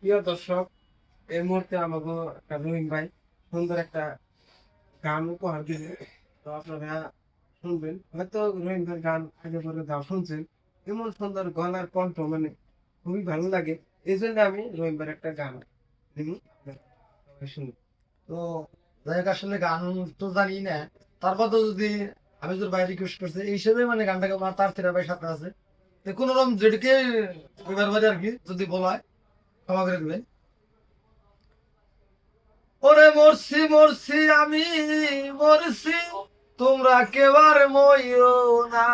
প্রিয় দর্শক, এই মুহূর্তে আমাকে একটা রহিম ভাই সুন্দর একটা গান উপহার দিবে। তো আপনারা শুনবেন, হয়তো রহিম ভাইয়ের গান আগে পরে দাও শুনছেন। এমন সুন্দর গলার কণ্ঠ, মানে খুবই ভালো লাগে। এই জন্য আমি রহিম ভাইয়ের একটা গান দিব, আপনারা সবাই শুনুন। তো যাই হোক, আসলে গান তো জানি না, তারপর তো যদি আমি তোর ভাই রিকোয়েস্ট করছে এই হিসেবে মানে গানটাকে আমার তার তেরা ভাই সাথে আছে, তো কোন রকম যেটিকে এবার বারে আর কি যদি বলা হয় ক্ষমা করে দিবেন। ওরে মরছি মরছি আমি মরছি, তোমরা কেউ আর মইও না।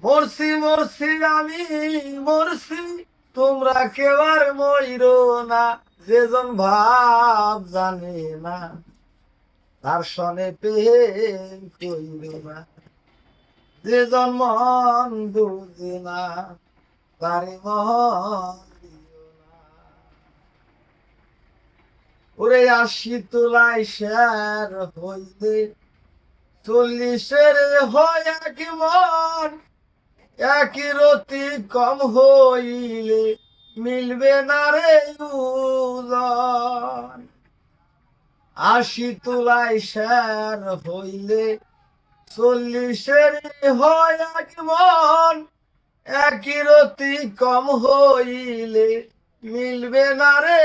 মরছি মরছি আমি মরছি, তোমরা কেউ আর মইরো না। যেজন ভাব জানে না তার সনে প্রেম কইরো না। যেজন মন বুঝে না তারে মন দিও না। ওরে ৮০ তোলায় শের হইলে ৪০-এর হয় এক মন। একই রতি কম হইলে মিলবে না রে ওজন। ৮০ তোলায় শের হইলে ৪০-এর হয় এক মন। একই রতি কম হইলে মিলবে না রে